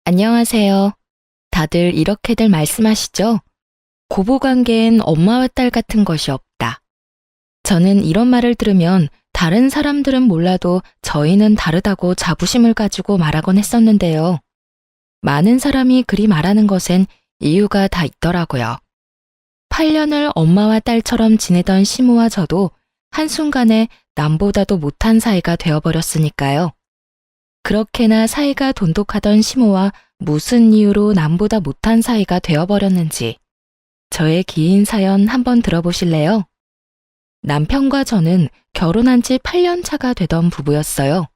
안녕하세요. 다들 이렇게들 말씀하시죠? 고부관계엔 엄마와 딸 같은 것이 없다. 저는 이런 말을 들으면 다른 사람들은 몰라도 저희는 다르다고 자부심을 가지고 말하곤 했었는데요. 많은 사람이 그리 말하는 것엔 이유가 다 있더라고요. 8년을 엄마와 딸처럼 지내던 시모와 저도 한순간에 남보다도 못한 사이가 되어버렸으니까요. 그렇게나 사이가 돈독하던 시모와 무슨 이유로 남보다 못한 사이가 되어버렸는지 저의 긴 사연 한번 들어보실래요? 남편과 저는 결혼한 지 8년 차가 되던 부부였어요.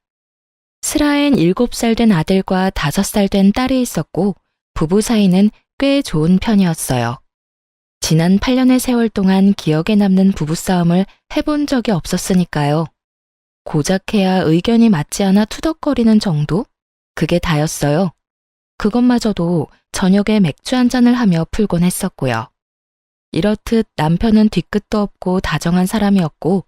슬아엔 7살 된 아들과 5살 된 딸이 있었고 부부 사이는 꽤 좋은 편이었어요. 지난 8년의 세월 동안 기억에 남는 부부싸움을 해본 적이 없었으니까요. 고작해야 의견이 맞지 않아 투덕거리는 정도? 그게 다였어요. 그것마저도 저녁에 맥주 한 잔을 하며 풀곤 했었고요. 이렇듯 남편은 뒤끝도 없고 다정한 사람이었고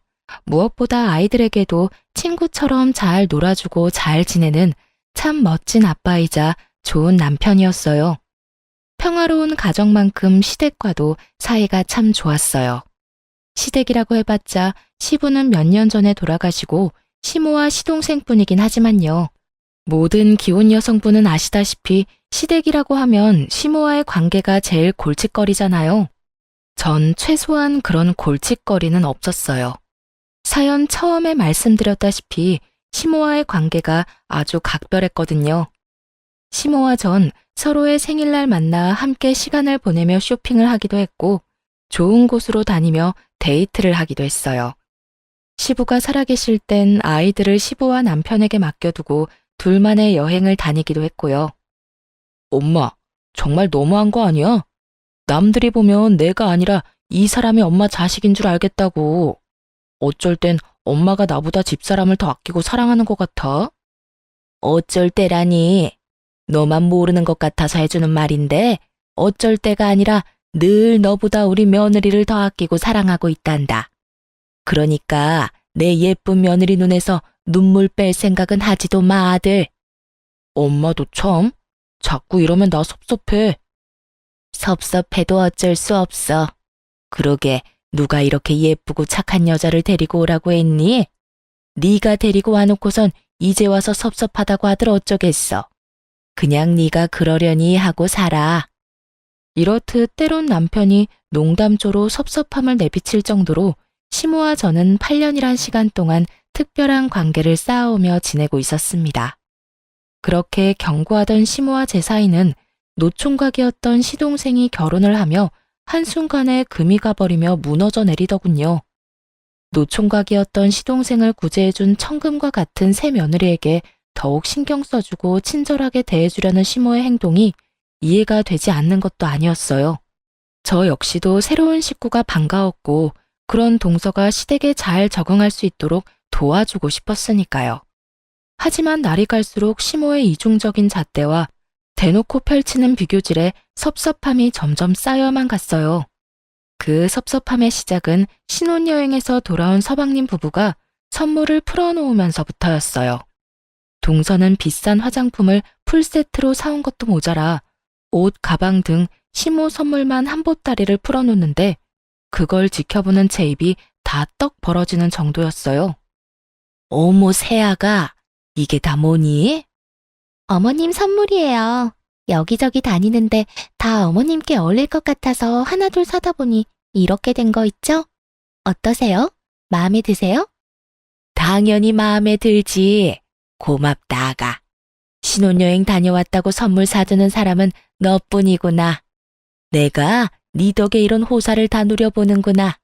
무엇보다 아이들에게도 친구처럼 잘 놀아주고 잘 지내는 참 멋진 아빠이자 좋은 남편이었어요. 평화로운 가정만큼 시댁과도 사이가 참 좋았어요. 시댁이라고 해봤자 시부는 몇 년 전에 돌아가시고 시모와 시동생뿐이긴 하지만요. 모든 기혼 여성분은 아시다시피 시댁이라고 하면 시모와의 관계가 제일 골칫거리잖아요. 전 최소한 그런 골칫거리는 없었어요. 사연 처음에 말씀드렸다시피 시모와의 관계가 아주 각별했거든요. 시모와 전 서로의 생일날 만나 함께 시간을 보내며 쇼핑을 하기도 했고 좋은 곳으로 다니며 데이트를 하기도 했어요. 시부가 살아계실 땐 아이들을 시부와 남편에게 맡겨두고 둘만의 여행을 다니기도 했고요. 엄마, 정말 너무한 거 아니야? 남들이 보면 내가 아니라 이 사람이 엄마 자식인 줄 알겠다고. 어쩔 땐 엄마가 나보다 집사람을 더 아끼고 사랑하는 것 같아. 어쩔 때라니. 너만 모르는 것 같아서 해주는 말인데 어쩔 때가 아니라 늘 너보다 우리 며느리를 더 아끼고 사랑하고 있단다. 그러니까 내 예쁜 며느리 눈에서 눈물 뺄 생각은 하지도 마, 아들. 엄마도 참. 자꾸 이러면 나 섭섭해. 섭섭해도 어쩔 수 없어. 그러게 누가 이렇게 예쁘고 착한 여자를 데리고 오라고 했니? 네가 데리고 와놓고선 이제 와서 섭섭하다고 하들 어쩌겠어. 그냥 네가 그러려니 하고 살아. 이렇듯 때론 남편이 농담조로 섭섭함을 내비칠 정도로 시모와 저는 8년이란 시간 동안 특별한 관계를 쌓아오며 지내고 있었습니다. 그렇게 견고하던 시모와 제 사이는 노총각이었던 시동생이 결혼을 하며 한순간에 금이 가버리며 무너져 내리더군요. 노총각이었던 시동생을 구제해준 청금과 같은 새 며느리에게 더욱 신경 써주고 친절하게 대해주려는 시모의 행동이 이해가 되지 않는 것도 아니었어요. 저 역시도 새로운 식구가 반가웠고 그런 동서가 시댁에 잘 적응할 수 있도록 도와주고 싶었으니까요. 하지만 날이 갈수록 시모의 이중적인 잣대와 대놓고 펼치는 비교질에 섭섭함이 점점 쌓여만 갔어요. 그 섭섭함의 시작은 신혼여행에서 돌아온 서방님 부부가 선물을 풀어놓으면서부터였어요. 동서는 비싼 화장품을 풀세트로 사온 것도 모자라 옷, 가방 등 시모 선물만 한 보따리를 풀어놓는데 그걸 지켜보는 제 입이 다 떡 벌어지는 정도였어요. 어머 새아가 이게 다 뭐니? 어머님 선물이에요. 여기저기 다니는데 다 어머님께 어울릴 것 같아서 하나둘 사다 보니 이렇게 된 거 있죠? 어떠세요? 마음에 드세요? 당연히 마음에 들지. 고맙다, 아가. 신혼여행 다녀왔다고 선물 사주는 사람은 너뿐이구나. 내가 네 덕에 이런 호사를 다 누려보는구나.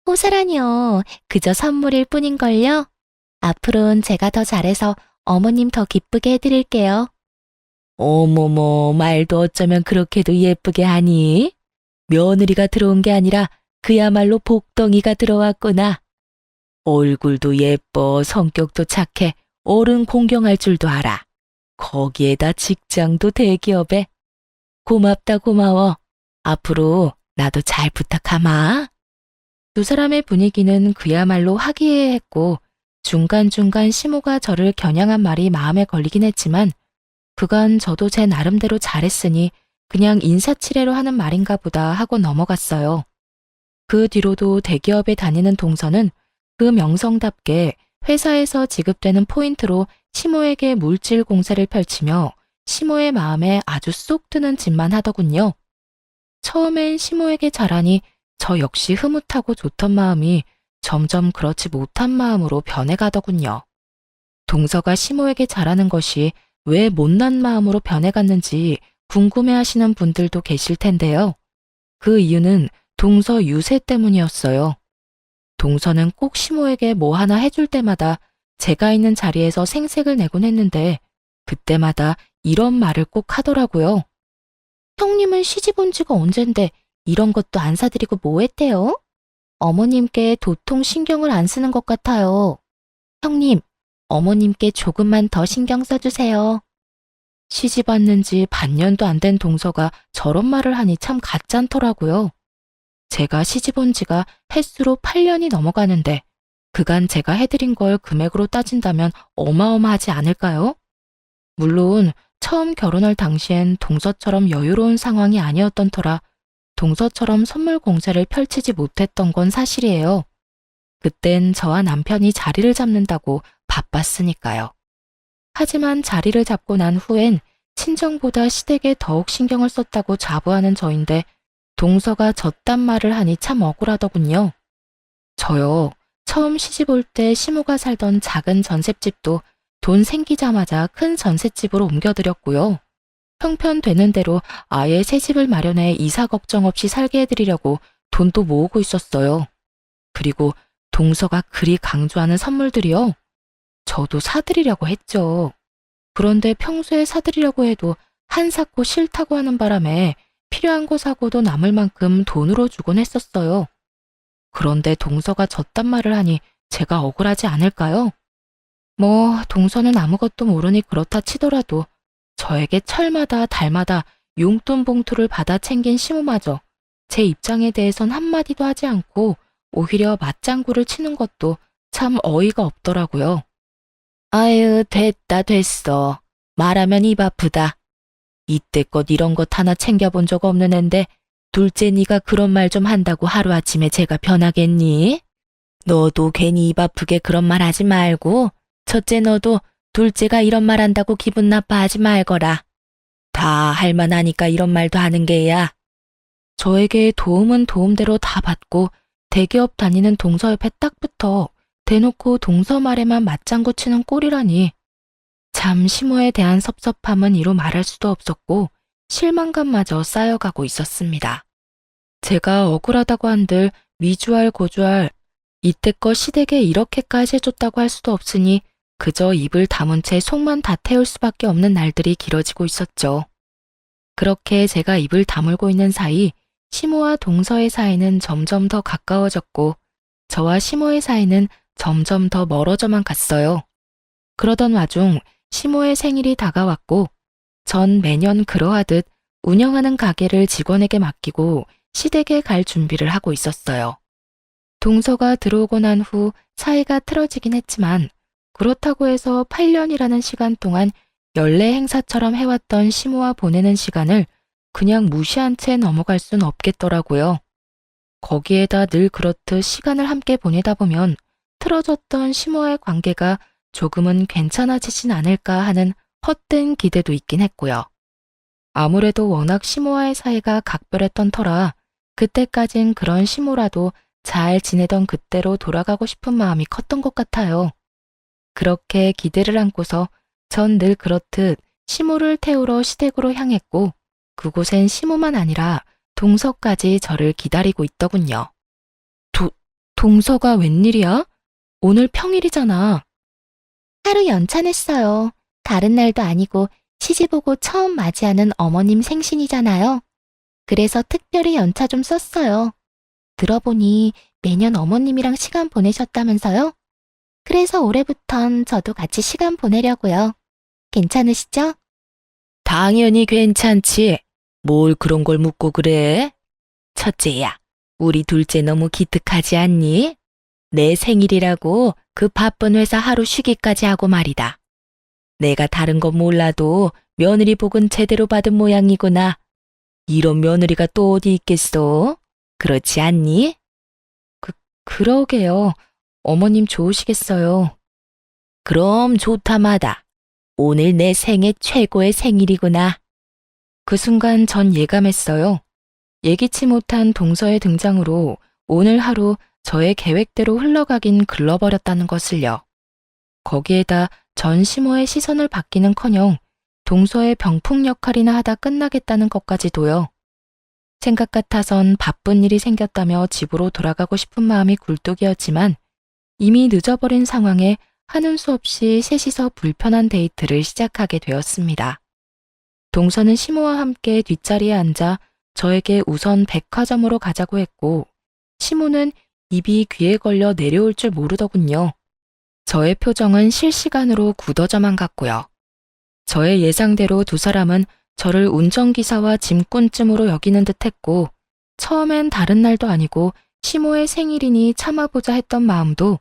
호사라니요. 그저 선물일 뿐인걸요. 앞으로는 제가 더 잘해서 어머님 더 기쁘게 해드릴게요. 어머머, 말도 어쩌면 그렇게도 예쁘게 하니? 며느리가 들어온 게 아니라 그야말로 복덩이가 들어왔구나. 얼굴도 예뻐, 성격도 착해, 어른 공경할 줄도 알아. 거기에다 직장도 대기업에. 고맙다 고마워. 앞으로 나도 잘 부탁하마. 두 사람의 분위기는 그야말로 화기애애했고 중간중간 시모가 저를 겨냥한 말이 마음에 걸리긴 했지만 그간 저도 제 나름대로 잘했으니 그냥 인사치레로 하는 말인가 보다 하고 넘어갔어요. 그 뒤로도 대기업에 다니는 동서는 그 명성답게 회사에서 지급되는 포인트로 시모에게 물질 공세를 펼치며 시모의 마음에 아주 쏙 드는 짓만 하더군요. 처음엔 시모에게 잘하니 저 역시 흐뭇하고 좋던 마음이 점점 그렇지 못한 마음으로 변해가더군요. 동서가 시모에게 잘하는 것이 왜 못난 마음으로 변해갔는지 궁금해하시는 분들도 계실 텐데요. 그 이유는 동서 유세 때문이었어요. 동서는 꼭 시모에게 뭐 하나 해줄 때마다 제가 있는 자리에서 생색을 내곤 했는데 그때마다 이런 말을 꼭 하더라고요. 형님은 시집 온 지가 언젠데 이런 것도 안 사드리고 뭐 했대요? 어머님께 도통 신경을 안 쓰는 것 같아요. 형님, 어머님께 조금만 더 신경 써주세요. 시집 왔는지 반년도 안 된 동서가 저런 말을 하니 참 가짠더라고요. 제가 시집 온 지가 햇수로 8년이 넘어가는데 그간 제가 해드린 걸 금액으로 따진다면 어마어마하지 않을까요? 물론 처음 결혼할 당시엔 동서처럼 여유로운 상황이 아니었던 터라 동서처럼 선물 공세를 펼치지 못했던 건 사실이에요. 그땐 저와 남편이 자리를 잡는다고 바빴으니까요. 하지만 자리를 잡고 난 후엔 친정보다 시댁에 더욱 신경을 썼다고 자부하는 저인데 동서가 저딴 말을 하니 참 억울하더군요. 저요, 처음 시집 올 때 시모가 살던 작은 전셋집도 돈 생기자마자 큰 전셋집으로 옮겨드렸고요. 형편되는 대로 아예 새 집을 마련해 이사 걱정 없이 살게 해드리려고 돈도 모으고 있었어요. 그리고 동서가 그리 강조하는 선물들이요. 저도 사드리려고 했죠. 그런데 평소에 사드리려고 해도 한 샀고 싫다고 하는 바람에 필요한 거 사고도 남을 만큼 돈으로 주곤 했었어요. 그런데 동서가 저딴 말을 하니 제가 억울하지 않을까요? 뭐 동서는 아무것도 모르니 그렇다 치더라도 저에게 철마다 달마다 용돈 봉투를 받아 챙긴 시모마저 제 입장에 대해선 한마디도 하지 않고 오히려 맞장구를 치는 것도 참 어이가 없더라고요. 아유, 됐어. 말하면 입 아프다. 이때껏 이런 것 하나 챙겨본 적 없는 앤데 둘째 네가 그런 말 좀 한다고 하루아침에 제가 변하겠니? 너도 괜히 입 아프게 그런 말 하지 말고 첫째 너도 둘째가 이런 말 한다고 기분 나빠하지 말거라. 다 할만하니까 이런 말도 하는 게야. 저에게 도움은 도움대로 다 받고 대기업 다니는 동서 옆에 딱 붙어 대놓고 동서 말에만 맞장구 치는 꼴이라니. 참 시모에 대한 섭섭함은 이루 말할 수도 없었고 실망감마저 쌓여가고 있었습니다. 제가 억울하다고 한들 미주알 고주알 이때껏 시댁에 이렇게까지 해줬다고 할 수도 없으니 그저 입을 다문 채 속만 다 태울 수밖에 없는 날들이 길어지고 있었죠. 그렇게 제가 입을 다물고 있는 사이 시모와 동서의 사이는 점점 더 가까워졌고 저와 시모의 사이는 점점 더 멀어져만 갔어요. 그러던 와중 시모의 생일이 다가왔고 전 매년 그러하듯 운영하는 가게를 직원에게 맡기고 시댁에 갈 준비를 하고 있었어요. 동서가 들어오고 난 후 사이가 틀어지긴 했지만 그렇다고 해서 8년이라는 시간 동안 연례 행사처럼 해왔던 시모와 보내는 시간을 그냥 무시한 채 넘어갈 순 없겠더라고요. 거기에다 늘 그렇듯 시간을 함께 보내다 보면 틀어졌던 시모와의 관계가 조금은 괜찮아지진 않을까 하는 헛된 기대도 있긴 했고요. 아무래도 워낙 시모와의 사이가 각별했던 터라 그때까진 그런 시모라도 잘 지내던 그때로 돌아가고 싶은 마음이 컸던 것 같아요. 그렇게 기대를 안고서 전 늘 그렇듯 시모를 태우러 시댁으로 향했고 그곳엔 시모만 아니라 동서까지 저를 기다리고 있더군요. 동서가 웬일이야? 오늘 평일이잖아. 하루 연차냈어요. 다른 날도 아니고 시집 오고 처음 맞이하는 어머님 생신이잖아요. 그래서 특별히 연차 좀 썼어요. 들어보니 매년 어머님이랑 시간 보내셨다면서요? 그래서 올해부턴 저도 같이 시간 보내려고요. 괜찮으시죠? 당연히 괜찮지. 뭘 그런 걸 묻고 그래? 첫째야, 우리 둘째 너무 기특하지 않니? 내 생일이라고 그 바쁜 회사 하루 쉬기까지 하고 말이다. 내가 다른 건 몰라도 며느리 복은 제대로 받은 모양이구나. 이런 며느리가 또 어디 있겠어? 그렇지 않니? 그러게요. 어머님 좋으시겠어요. 그럼 좋다마다. 오늘 내 생애 최고의 생일이구나. 그 순간 전 예감했어요. 예기치 못한 동서의 등장으로 오늘 하루 저의 계획대로 흘러가긴 글러버렸다는 것을요. 거기에다 전 시모의 시선을 받기는커녕 동서의 병풍 역할이나 하다 끝나겠다는 것까지도요. 생각 같아선 바쁜 일이 생겼다며 집으로 돌아가고 싶은 마음이 굴뚝이었지만 이미 늦어버린 상황에 하는 수 없이 셋이서 불편한 데이트를 시작하게 되었습니다. 동서는 시모와 함께 뒷자리에 앉아 저에게 우선 백화점으로 가자고 했고 시모는 입이 귀에 걸려 내려올 줄 모르더군요. 저의 표정은 실시간으로 굳어져만 갔고요. 저의 예상대로 두 사람은 저를 운전기사와 짐꾼쯤으로 여기는 듯 했고 처음엔 다른 날도 아니고 시모의 생일이니 참아보자 했던 마음도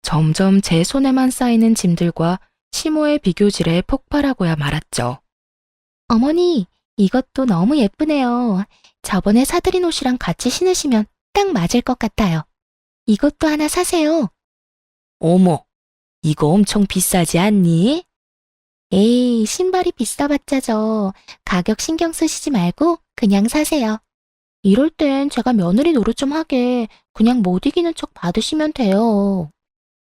점점 제 손에만 쌓이는 짐들과 시모의 비교질에 폭발하고야 말았죠. 어머니, 이것도 너무 예쁘네요. 저번에 사드린 옷이랑 같이 신으시면 딱 맞을 것 같아요. 이것도 하나 사세요. 어머, 이거 엄청 비싸지 않니? 에이, 신발이 비싸봤자죠. 가격 신경 쓰시지 말고 그냥 사세요. 이럴 땐 제가 며느리 노릇 좀 하게 그냥 못 이기는 척 받으시면 돼요.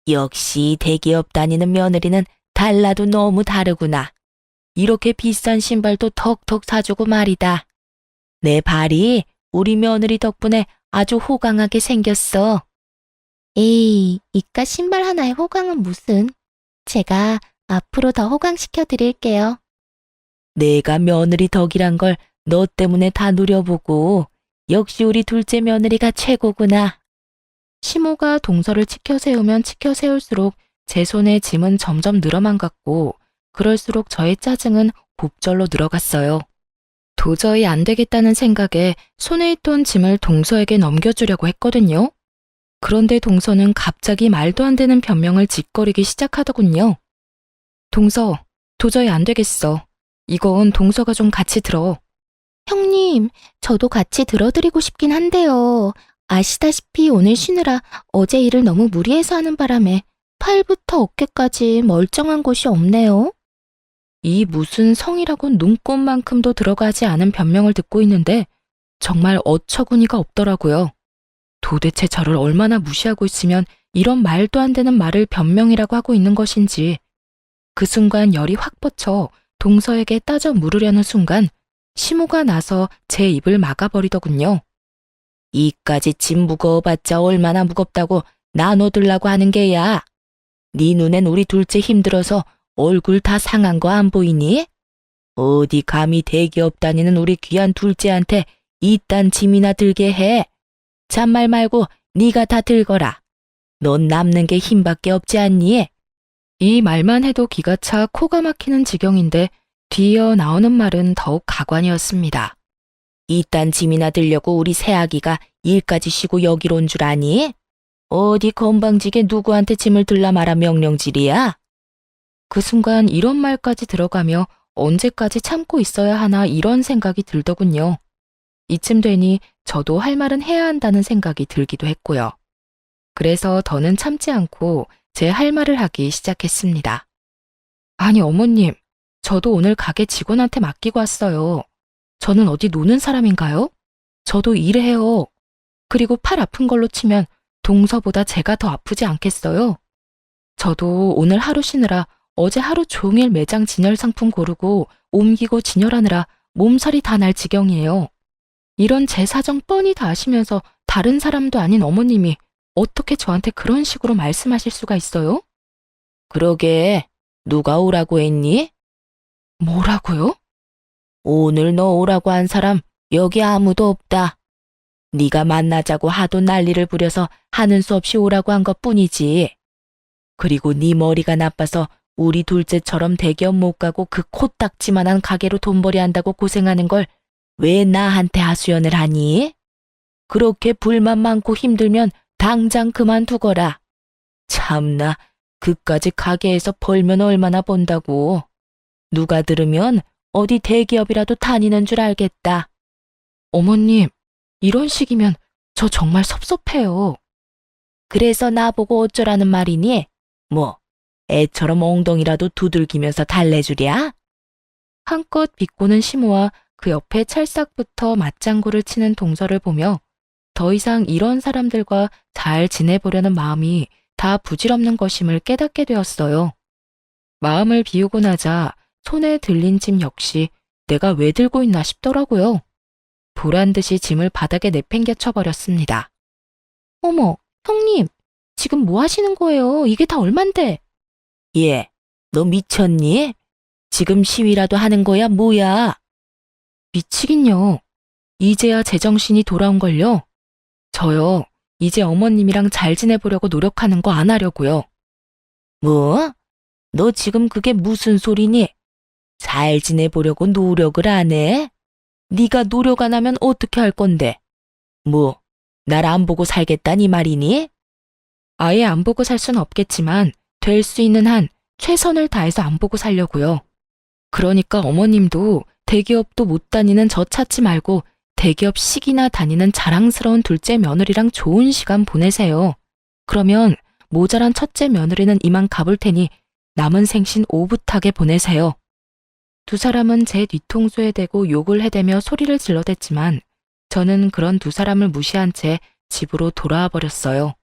역시 대기업 다니는 며느리는 달라도 너무 다르구나. 이렇게 비싼 신발도 턱턱 사주고 말이다. 내 발이 우리 며느리 덕분에 아주 호강하게 생겼어. 에이, 이깟 신발 하나에 호강은 무슨. 제가 앞으로 더 호강시켜 드릴게요. 내가 며느리 덕이란 걸 너 때문에 다 누려보고 역시 우리 둘째 며느리가 최고구나. 시모가 동서를 치켜 세우면 치켜 세울수록 제 손에 짐은 점점 늘어만 갔고 그럴수록 저의 짜증은 곱절로 늘어갔어요. 도저히 안 되겠다는 생각에 손에 있던 짐을 동서에게 넘겨주려고 했거든요. 그런데 동서는 갑자기 말도 안 되는 변명을 짓거리기 시작하더군요. 동서, 도저히 안 되겠어. 이건 동서가 좀 같이 들어. 형님, 저도 같이 들어드리고 싶긴 한데요. 아시다시피 오늘 쉬느라 어제 일을 너무 무리해서 하는 바람에 팔부터 어깨까지 멀쩡한 곳이 없네요. 이 무슨 성이라고 눈꼽만큼도 들어가지 않은 변명을 듣고 있는데 정말 어처구니가 없더라고요. 도대체 저를 얼마나 무시하고 있으면 이런 말도 안 되는 말을 변명이라고 하고 있는 것인지. 그 순간 열이 확 뻗쳐 동서에게 따져 물으려는 순간 시모가 나서 제 입을 막아버리더군요. 이까지 짐 무거워봤자 얼마나 무겁다고 나눠들라고 하는 게야. 네 눈엔 우리 둘째 힘들어서 얼굴 다 상한 거 안 보이니? 어디 감히 대기업 다니는 우리 귀한 둘째한테 이딴 짐이나 들게 해. 잔말 말고 네가 다 들거라. 넌 남는 게 힘밖에 없지 않니? 이 말만 해도 기가 차 코가 막히는 지경인데 뒤이어 나오는 말은 더욱 가관이었습니다. 이딴 짐이나 들려고 우리 새아기가 일까지 쉬고 여기로 온 줄 아니? 어디 건방지게 누구한테 짐을 들라 말아 명령질이야? 그 순간 이런 말까지 들어가며 언제까지 참고 있어야 하나 이런 생각이 들더군요. 이쯤 되니 저도 할 말은 해야 한다는 생각이 들기도 했고요. 그래서 더는 참지 않고 제 할 말을 하기 시작했습니다. 아니 어머님, 저도 오늘 가게 직원한테 맡기고 왔어요. 저는 어디 노는 사람인가요? 저도 일해요. 그리고 팔 아픈 걸로 치면 동서보다 제가 더 아프지 않겠어요? 저도 오늘 하루 쉬느라 어제 하루 종일 매장 진열 상품 고르고 옮기고 진열하느라 몸살이 다 날 지경이에요. 이런 제 사정 뻔히 다 아시면서 다른 사람도 아닌 어머님이 어떻게 저한테 그런 식으로 말씀하실 수가 있어요? 그러게, 누가 오라고 했니? 뭐라고요? 오늘 너 오라고 한 사람 여기 아무도 없다. 네가 만나자고 하도 난리를 부려서 하는 수 없이 오라고 한 것뿐이지. 그리고 네 머리가 나빠서 우리 둘째처럼 대기업 못 가고 그 코딱지만한 가게로 돈벌이 한다고 고생하는 걸 왜 나한테 하소연을 하니? 그렇게 불만 많고 힘들면 당장 그만두거라. 참나, 그까지 가게에서 벌면 얼마나 번다고. 누가 들으면 어디 대기업이라도 다니는 줄 알겠다. 어머님, 이런 식이면 저 정말 섭섭해요. 그래서 나보고 어쩌라는 말이니? 뭐, 애처럼 엉덩이라도 두들기면서 달래주랴? 한껏 비꼬는 시모와 그 옆에 찰싹부터 맞장구를 치는 동서를 보며 더 이상 이런 사람들과 잘 지내보려는 마음이 다 부질없는 것임을 깨닫게 되었어요. 마음을 비우고 나자 손에 들린 짐 역시 내가 왜 들고 있나 싶더라고요. 보란 듯이 짐을 바닥에 내팽겨 쳐버렸습니다. 어머, 형님, 지금 뭐 하시는 거예요? 이게 다 얼만데? 예, 너 미쳤니? 지금 시위라도 하는 거야, 뭐야? 미치긴요. 이제야 제정신이 돌아온걸요. 저요, 이제 어머님이랑 잘 지내보려고 노력하는 거 안 하려고요. 뭐? 너 지금 그게 무슨 소리니? 잘 지내보려고 노력을 안 해? 네가 노력 안 하면 어떻게 할 건데? 뭐, 날 안 보고 살겠다니 말이니? 아예 안 보고 살 순 없겠지만 될 수 있는 한 최선을 다해서 안 보고 살려고요. 그러니까 어머님도 대기업도 못 다니는 저 찾지 말고 대기업식이나 다니는 자랑스러운 둘째 며느리랑 좋은 시간 보내세요. 그러면 모자란 첫째 며느리는 이만 가볼 테니 남은 생신 오붓하게 보내세요. 두 사람은 제 뒤통수에 대고 욕을 해대며 소리를 질러댔지만 저는 그런 두 사람을 무시한 채 집으로 돌아와 버렸어요.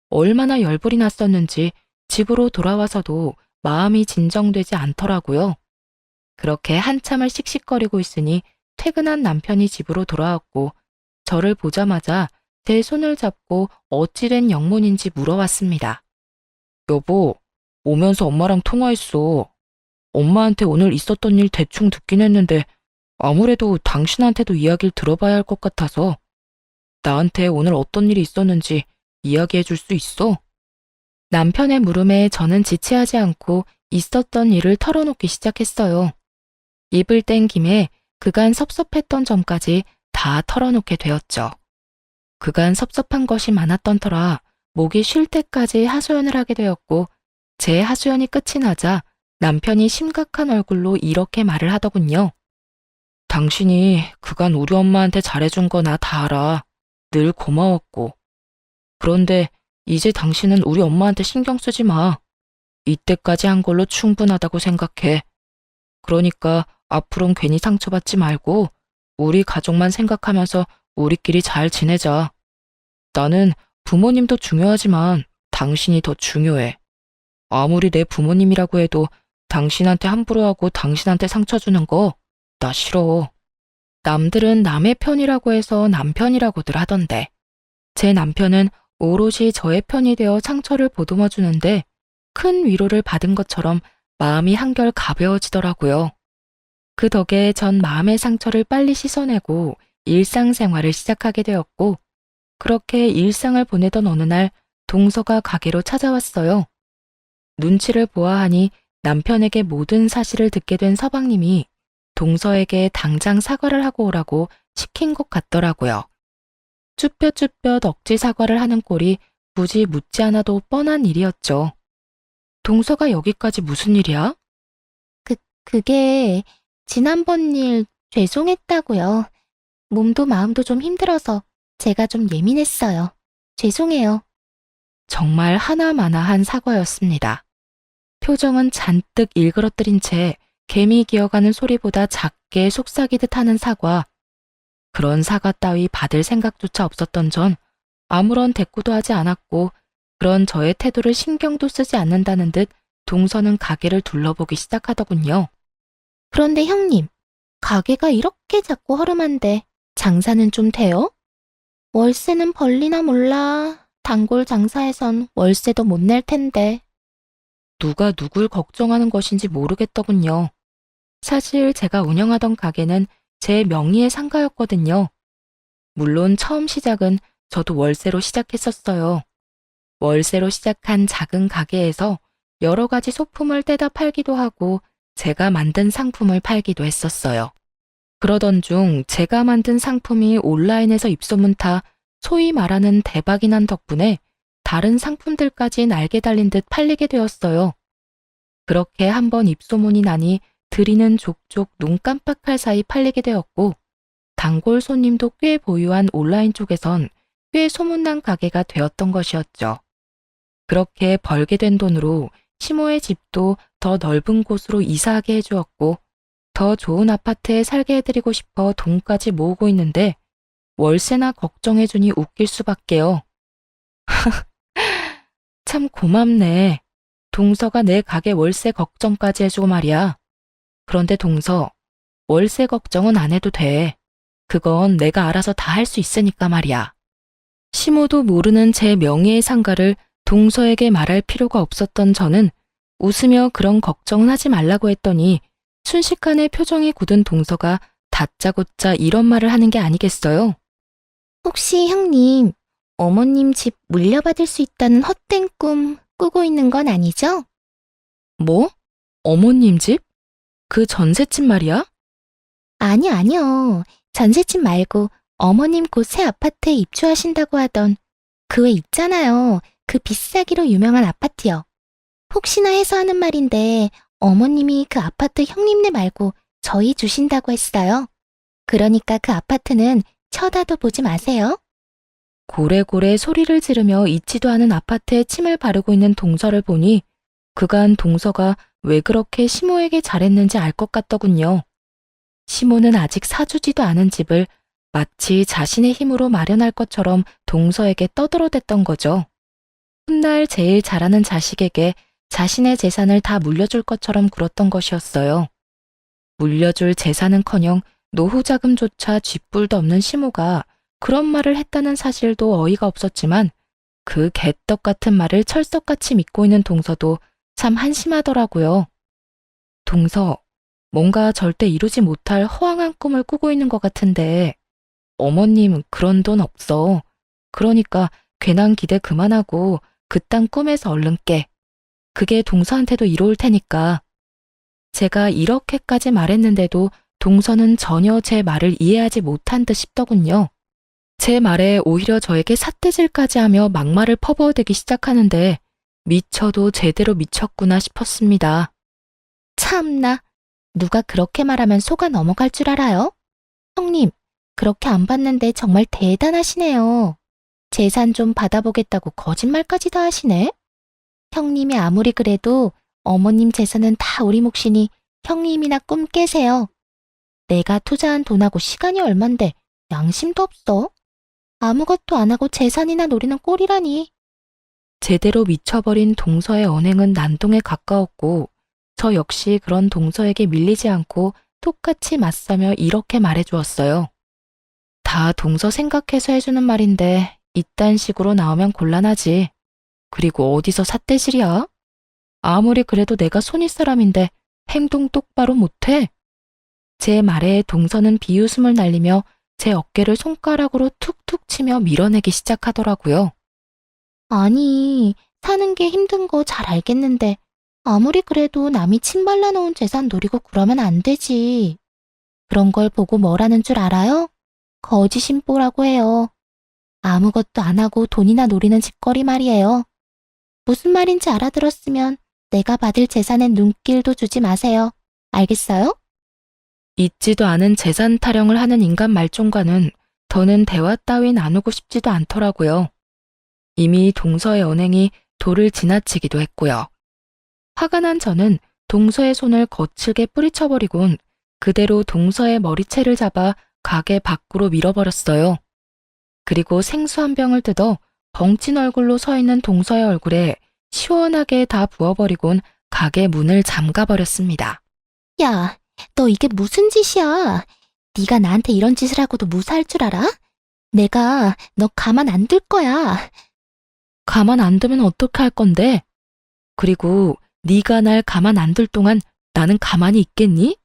얼마나 열불이 났었는지 집으로 돌아와서도 마음이 진정되지 않더라고요. 그렇게 한참을 씩씩거리고 있으니 퇴근한 남편이 집으로 돌아왔고 저를 보자마자 제 손을 잡고 어찌된 영문인지 물어왔습니다. 여보, 오면서 엄마랑 통화했어. 엄마한테 오늘 있었던 일 대충 듣긴 했는데 아무래도 당신한테도 이야기를 들어봐야 할 것 같아서 나한테 오늘 어떤 일이 있었는지 이야기해 줄 수 있어? 남편의 물음에 저는 지체하지 않고 있었던 일을 털어놓기 시작했어요. 입을 뗀 김에 그간 섭섭했던 점까지 다 털어놓게 되었죠. 그간 섭섭한 것이 많았던 터라 목이 쉴 때까지 하소연을 하게 되었고 제 하소연이 끝이 나자 남편이 심각한 얼굴로 이렇게 말을 하더군요. 당신이 그간 우리 엄마한테 잘해준 거 나 다 알아. 늘 고마웠고. 그런데 이제 당신은 우리 엄마한테 신경 쓰지 마. 이때까지 한 걸로 충분하다고 생각해. 그러니까 앞으론 괜히 상처받지 말고 우리 가족만 생각하면서 우리끼리 잘 지내자. 나는 부모님도 중요하지만 당신이 더 중요해. 아무리 내 부모님이라고 해도 당신한테 함부로 하고 당신한테 상처 주는 거 나 싫어. 남들은 남의 편이라고 해서 남편이라고들 하던데 제 남편은 오롯이 저의 편이 되어 상처를 보듬어 주는데 큰 위로를 받은 것처럼 마음이 한결 가벼워지더라고요. 그 덕에 전 마음의 상처를 빨리 씻어내고 일상생활을 시작하게 되었고 그렇게 일상을 보내던 어느 날 동서가 가게로 찾아왔어요. 눈치를 보아하니 남편에게 모든 사실을 듣게 된 서방님이 동서에게 당장 사과를 하고 오라고 시킨 것 같더라고요. 쭈뼛쭈뼛 억지 사과를 하는 꼴이 굳이 묻지 않아도 뻔한 일이었죠. 동서가 여기까지 무슨 일이야? 그게 지난번 일 죄송했다고요. 몸도 마음도 좀 힘들어서 제가 좀 예민했어요. 죄송해요. 정말 하나마나한 사과였습니다. 표정은 잔뜩 일그러뜨린 채 개미 기어가는 소리보다 작게 속삭이듯 하는 사과. 그런 사과 따위 받을 생각조차 없었던 전 아무런 대꾸도 하지 않았고 그런 저의 태도를 신경도 쓰지 않는다는 듯 동서는 가게를 둘러보기 시작하더군요. 그런데 형님, 가게가 이렇게 작고 허름한데 장사는 좀 돼요? 월세는 벌리나 몰라. 단골 장사에선 월세도 못 낼 텐데. 누가 누굴 걱정하는 것인지 모르겠더군요. 사실 제가 운영하던 가게는 제 명의의 상가였거든요. 물론 처음 시작은 저도 월세로 시작했었어요. 월세로 시작한 작은 가게에서 여러 가지 소품을 떼다 팔기도 하고 제가 만든 상품을 팔기도 했었어요. 그러던 중 제가 만든 상품이 온라인에서 입소문 타 소위 말하는 대박이 난 덕분에 다른 상품들까지 날개 달린 듯 팔리게 되었어요. 그렇게 한번 입소문이 나니 들이는 족족 눈 깜빡할 사이 팔리게 되었고 단골 손님도 꽤 보유한 온라인 쪽에선 꽤 소문난 가게가 되었던 것이었죠. 그렇게 벌게 된 돈으로 시모의 집도 더 넓은 곳으로 이사하게 해주었고 더 좋은 아파트에 살게 해드리고 싶어 돈까지 모으고 있는데 월세나 걱정해주니 웃길 수밖에요. 참 고맙네. 동서가 내 가게 월세 걱정까지 해주고 말이야. 그런데 동서, 월세 걱정은 안 해도 돼. 그건 내가 알아서 다 할 수 있으니까 말이야. 시모도 모르는 제 명예의 상가를 동서에게 말할 필요가 없었던 저는 웃으며 그런 걱정은 하지 말라고 했더니 순식간에 표정이 굳은 동서가 다짜고짜 이런 말을 하는 게 아니겠어요? 혹시 형님, 어머님 집 물려받을 수 있다는 헛된 꿈 꾸고 있는 건 아니죠? 뭐? 어머님 집? 그 전셋집 말이야? 아니요. 전셋집 말고 어머님 곧 새 아파트에 입주하신다고 하던 그 왜 있잖아요. 그 비싸기로 유명한 아파트요. 혹시나 해서 하는 말인데 어머님이 그 아파트 형님네 말고 저희 주신다고 했어요. 그러니까 그 아파트는 쳐다도 보지 마세요. 고래고래 소리를 지르며 있지도 않은 아파트에 침을 바르고 있는 동서를 보니 그간 동서가 왜 그렇게 시모에게 잘했는지 알 것 같더군요. 시모는 아직 사주지도 않은 집을 마치 자신의 힘으로 마련할 것처럼 동서에게 떠들어댔던 거죠. 훗날 제일 잘하는 자식에게 자신의 재산을 다 물려줄 것처럼 굴었던 것이었어요. 물려줄 재산은커녕 노후 자금조차 쥐뿔도 없는 시모가 그런 말을 했다는 사실도 어이가 없었지만 그 개떡 같은 말을 철석같이 믿고 있는 동서도 참 한심하더라고요. 동서, 뭔가 절대 이루지 못할 허황한 꿈을 꾸고 있는 것 같은데 어머님 그런 돈 없어. 그러니까 괜한 기대 그만하고 그딴 꿈에서 얼른 깨. 그게 동서한테도 이로울 테니까. 제가 이렇게까지 말했는데도 동서는 전혀 제 말을 이해하지 못한 듯 싶더군요. 제 말에 오히려 저에게 삿대질까지 하며 막말을 퍼부어대기 시작하는데 미쳐도 제대로 미쳤구나 싶었습니다. 참나, 누가 그렇게 말하면 속아 넘어갈 줄 알아요? 형님, 그렇게 안 받는데 정말 대단하시네요. 재산 좀 받아보겠다고 거짓말까지 다 하시네? 형님이 아무리 그래도 어머님 재산은 다 우리 몫이니 형님이나 꿈 깨세요. 내가 투자한 돈하고 시간이 얼만데 양심도 없어. 아무것도 안 하고 재산이나 노리는 꼴이라니. 제대로 미쳐버린 동서의 언행은 난동에 가까웠고 저 역시 그런 동서에게 밀리지 않고 똑같이 맞서며 이렇게 말해주었어요. 다 동서 생각해서 해주는 말인데 이딴 식으로 나오면 곤란하지. 그리고 어디서 삿대질이야? 아무리 그래도 내가 손윗 사람인데 행동 똑바로 못해? 제 말에 동서는 비웃음을 날리며 제 어깨를 손가락으로 툭툭 치며 밀어내기 시작하더라고요. 아니, 사는 게 힘든 거 잘 알겠는데 아무리 그래도 남이 침 발라놓은 재산 노리고 그러면 안 되지. 그런 걸 보고 뭐라는 줄 알아요? 거지심보라고 해요. 아무것도 안 하고 돈이나 노리는 짓거리 말이에요. 무슨 말인지 알아들었으면 내가 받을 재산엔 눈길도 주지 마세요. 알겠어요? 있지도 않은 재산 타령을 하는 인간 말종과는 더는 대화 따위 나누고 싶지도 않더라고요. 이미 동서의 언행이 도를 지나치기도 했고요. 화가 난 저는 동서의 손을 거칠게 뿌리쳐버리곤 그대로 동서의 머리채를 잡아 가게 밖으로 밀어버렸어요. 그리고 생수 한 병을 뜯어 벙찐 얼굴로 서 있는 동서의 얼굴에 시원하게 다 부어버리곤 가게 문을 잠가버렸습니다. 야, 너 이게 무슨 짓이야? 네가 나한테 이런 짓을 하고도 무사할 줄 알아? 내가 너 가만 안 둘 거야. 가만 안 두면 어떡할 건데? 그리고 네가 날 가만 안 둘 동안 나는 가만히 있겠니?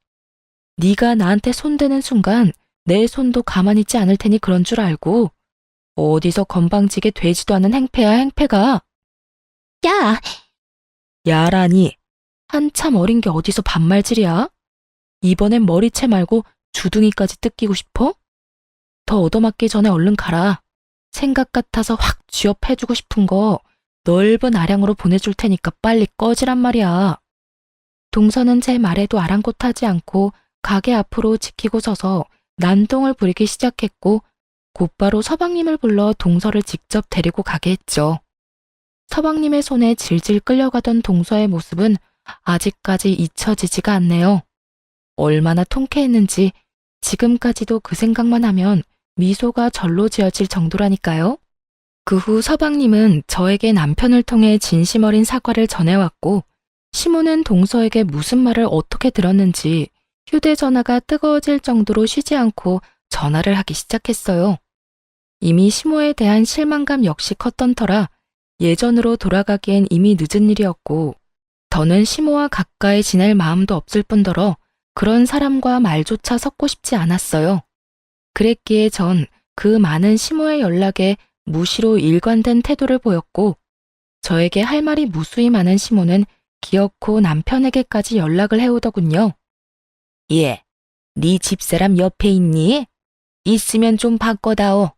네가 나한테 손대는 순간 내 손도 가만히 있지 않을 테니 그런 줄 알고 어디서 건방지게 되지도 않은 행패야 행패가. 야, 야라니 한참 어린 게 어디서 반말질이야? 이번엔 머리채 말고 주둥이까지 뜯기고 싶어? 더 얻어맞기 전에 얼른 가라. 생각 같아서 확 쥐업해주고 싶은 거 넓은 아량으로 보내줄 테니까 빨리 꺼지란 말이야. 동서는 제 말에도 아랑곳하지 않고 가게 앞으로 지키고 서서 난동을 부리기 시작했고 곧바로 서방님을 불러 동서를 직접 데리고 가게 했죠. 서방님의 손에 질질 끌려가던 동서의 모습은 아직까지 잊혀지지가 않네요. 얼마나 통쾌했는지 지금까지도 그 생각만 하면 미소가 절로 지어질 정도라니까요. 그 후 서방님은 저에게 남편을 통해 진심 어린 사과를 전해왔고 시모는 동서에게 무슨 말을 어떻게 들었는지 휴대전화가 뜨거워질 정도로 쉬지 않고 전화를 하기 시작했어요. 이미 시모에 대한 실망감 역시 컸던 터라 예전으로 돌아가기엔 이미 늦은 일이었고 더는 시모와 가까이 지낼 마음도 없을 뿐더러 그런 사람과 말조차 섞고 싶지 않았어요. 그랬기에 전 그 많은 시모의 연락에 무시로 일관된 태도를 보였고 저에게 할 말이 무수히 많은 시모는 기어코 남편에게까지 연락을 해오더군요. 예, 네 집사람 옆에 있니? 있으면 좀 바꿔다오.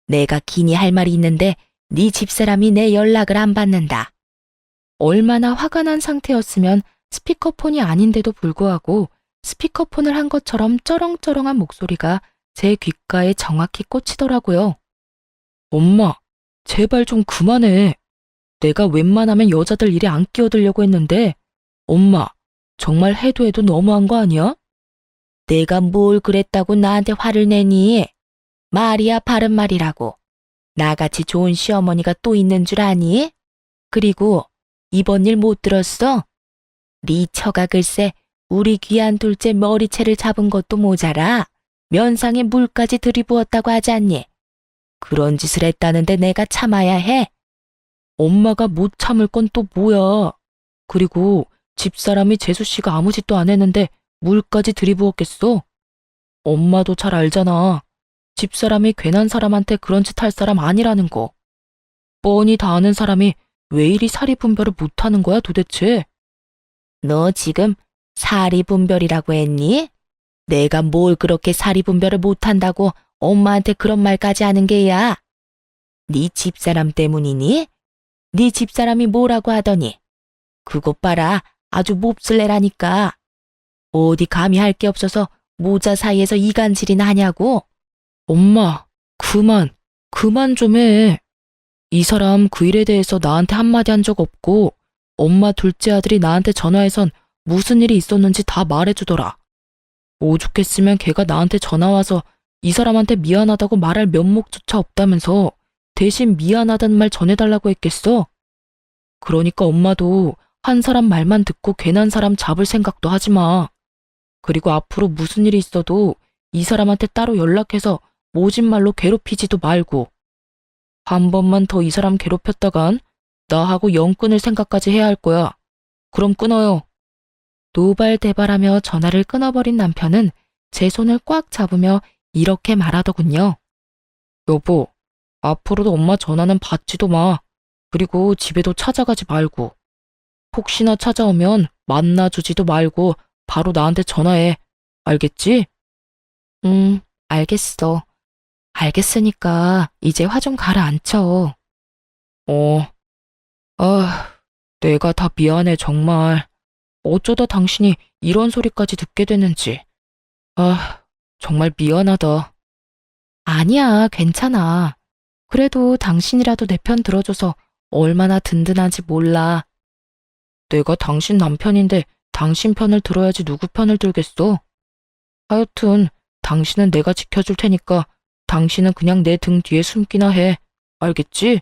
내가 기니 할 말이 있는데 네 집사람이 내 연락을 안 받는다. 얼마나 화가 난 상태였으면 스피커폰이 아닌데도 불구하고 스피커폰을 한 것처럼 쩌렁쩌렁한 목소리가 제 귓가에 정확히 꽂히더라고요. 엄마, 제발 좀 그만해. 내가 웬만하면 여자들 일에 안 끼어들려고 했는데 엄마, 정말 해도 해도 너무한 거 아니야? 내가 뭘 그랬다고 나한테 화를 내니? 말이야 바른 말이라고. 나같이 좋은 시어머니가 또 있는 줄 아니? 그리고 이번 일 못 들었어? 네 처가 글쎄 우리 귀한 둘째 머리채를 잡은 것도 모자라 면상에 물까지 들이부었다고 하지 않니? 그런 짓을 했다는데 내가 참아야 해? 엄마가 못 참을 건 또 뭐야? 그리고 집사람이 재수씨가 아무 짓도 안 했는데 물까지 들이부었겠어? 엄마도 잘 알잖아. 집사람이 괜한 사람한테 그런 짓 할 사람 아니라는 거. 뻔히 다 아는 사람이 왜 이리 사리분별을 못하는 거야 도대체? 너 지금 사리분별이라고 했니? 내가 뭘 그렇게 사리분별을 못한다고 엄마한테 그런 말까지 하는 게야? 네 집사람 때문이니? 네 집사람이 뭐라고 하더니? 그것 봐라, 아주 몹쓸래라니까. 어디 감히 할 게 없어서 모자 사이에서 이간질이나 하냐고? 엄마, 그만 좀 해. 이 사람 그 일에 대해서 나한테 한마디 한 적 없고 엄마 둘째 아들이 나한테 전화해선 무슨 일이 있었는지 다 말해주더라. 오죽했으면 걔가 나한테 전화와서 이 사람한테 미안하다고 말할 면목조차 없다면서 대신 미안하다는 말 전해달라고 했겠어? 그러니까 엄마도 한 사람 말만 듣고 괜한 사람 잡을 생각도 하지 마. 그리고 앞으로 무슨 일이 있어도 이 사람한테 따로 연락해서 모진 말로 괴롭히지도 말고. 한 번만 더 이 사람 괴롭혔다간 나하고 영 끊을 생각까지 해야 할 거야. 그럼 끊어요. 노발대발하며 전화를 끊어버린 남편은 제 손을 꽉 잡으며 이렇게 말하더군요. 여보, 앞으로도 엄마 전화는 받지도 마. 그리고 집에도 찾아가지 말고. 혹시나 찾아오면 만나주지도 말고 바로 나한테 전화해. 알겠지? 알겠어. 알겠으니까 이제 화 좀 가라앉혀. 내가 다 미안해 정말. 어쩌다 당신이 이런 소리까지 듣게 됐는지. 정말 미안하다. 아니야, 괜찮아. 그래도 당신이라도 내 편 들어줘서 얼마나 든든한지 몰라. 내가 당신 남편인데 당신 편을 들어야지 누구 편을 들겠어? 하여튼 당신은 내가 지켜줄 테니까 당신은 그냥 내 등 뒤에 숨기나 해. 알겠지?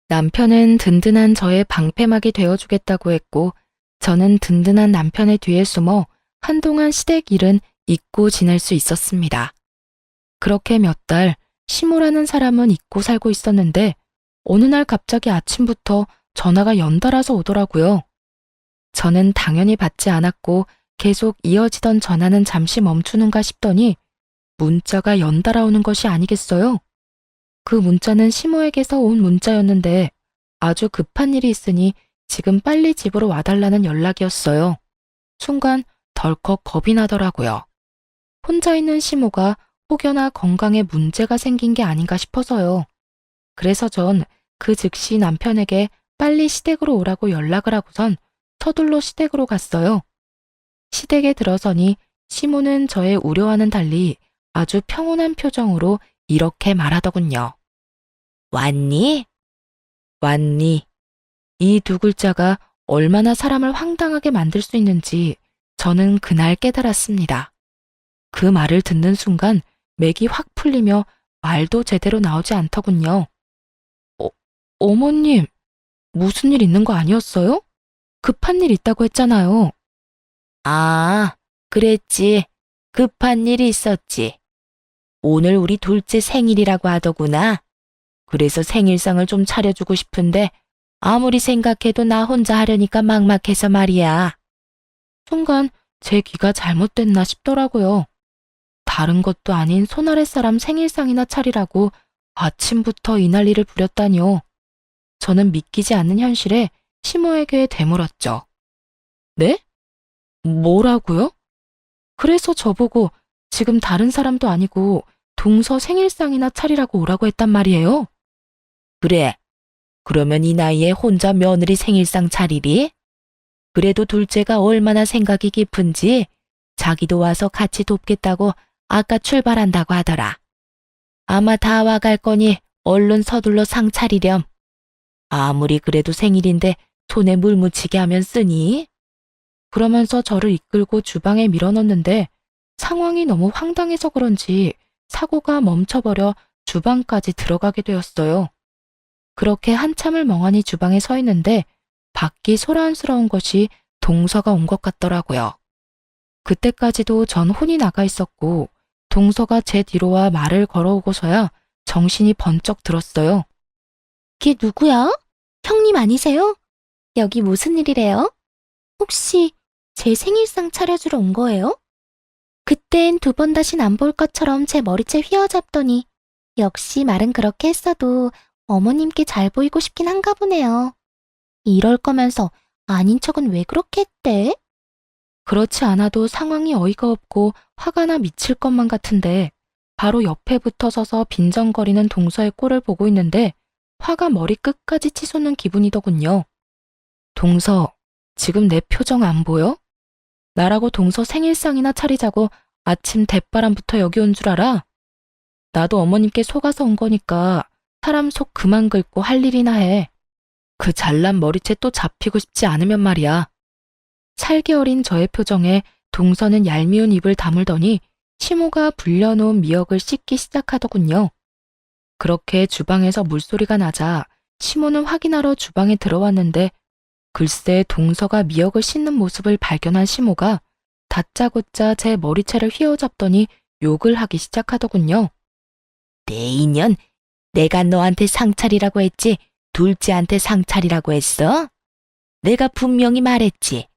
남편은 든든한 저의 방패막이 되어주겠다고 했고 저는 든든한 남편의 뒤에 숨어 한동안 시댁 일은 잊고 지낼 수 있었습니다. 그렇게 몇 달 시모라는 사람은 잊고 살고 있었는데 어느 날 갑자기 아침부터 전화가 연달아서 오더라고요. 저는 당연히 받지 않았고 계속 이어지던 전화는 잠시 멈추는가 싶더니 문자가 연달아 오는 것이 아니겠어요? 그 문자는 시모에게서 온 문자였는데 아주 급한 일이 있으니 지금 빨리 집으로 와달라는 연락이었어요. 순간 덜컥 겁이 나더라고요. 혼자 있는 시모가 혹여나 건강에 문제가 생긴 게 아닌가 싶어서요. 그래서 전 그 즉시 남편에게 빨리 시댁으로 오라고 연락을 하고선 서둘러 시댁으로 갔어요. 시댁에 들어서니 시모는 저의 우려와는 달리 아주 평온한 표정으로 이렇게 말하더군요. 왔니? 왔니? 이 두 글자가 얼마나 사람을 황당하게 만들 수 있는지 저는 그날 깨달았습니다. 그 말을 듣는 순간 맥이 확 풀리며 말도 제대로 나오지 않더군요. 어머님, 무슨 일 있는 거 아니었어요? 급한 일 있다고 했잖아요. 아, 그랬지. 급한 일이 있었지. 오늘 우리 둘째 생일이라고 하더구나. 그래서 생일상을 좀 차려주고 싶은데 아무리 생각해도 나 혼자 하려니까 막막해서 말이야. 순간 제 귀가 잘못됐나 싶더라고요. 다른 것도 아닌 손아랫사람 생일상이나 차리라고 아침부터 이 난리를 부렸다니요. 저는 믿기지 않는 현실에 시모에게 되물었죠. 네? 뭐라고요? 그래서 저보고 지금 다른 사람도 아니고 동서 생일상이나 차리라고 오라고 했단 말이에요. 그래. 그러면 이 나이에 혼자 며느리 생일상 차리리? 그래도 둘째가 얼마나 생각이 깊은지 자기도 와서 같이 돕겠다고 아까 출발한다고 하더라. 아마 다 와갈 거니 얼른 서둘러 상 차리렴. 아무리 그래도 생일인데 손에 물 묻히게 하면 쓰니? 그러면서 저를 이끌고 주방에 밀어넣는데 상황이 너무 황당해서 그런지 사고가 멈춰버려 주방까지 들어가게 되었어요. 그렇게 한참을 멍하니 주방에 서 있는데 밖이 소란스러운 것이 동서가 온 것 같더라고요. 그때까지도 전 혼이 나가 있었고 동서가 제 뒤로 와 말을 걸어오고서야 정신이 번쩍 들었어요. 걔 누구야? 형님 아니세요? 여기 무슨 일이래요? 혹시 제 생일상 차려주러 온 거예요? 그땐 두 번 다신 안 볼 것처럼 제 머리채 휘어잡더니 역시 말은 그렇게 했어도 어머님께 잘 보이고 싶긴 한가 보네요. 이럴 거면서 아닌 척은 왜 그렇게 했대? 그렇지 않아도 상황이 어이가 없고 화가 나 미칠 것만 같은데 바로 옆에 붙어 서서 빈정거리는 동서의 꼴을 보고 있는데 화가 머리 끝까지 치솟는 기분이더군요. 동서, 지금 내 표정 안 보여? 나라고 동서 생일상이나 차리자고 아침 대바람부터 여기 온 줄 알아? 나도 어머님께 속아서 온 거니까 사람 속 그만 긁고 할 일이나 해. 그 잘난 머리채 또 잡히고 싶지 않으면 말이야. 살기 어린 저의 표정에 동서는 얄미운 입을 다물더니 시모가 불려놓은 미역을 씻기 시작하더군요. 그렇게 주방에서 물소리가 나자 시모는 확인하러 주방에 들어왔는데 글쎄 동서가 미역을 씻는 모습을 발견한 시모가 다짜고짜 제 머리채를 휘어잡더니 욕을 하기 시작하더군요. 내 인연, 내가 너한테 상차리라고 했지 둘째한테 상차리라고 했어? 내가 분명히 말했지.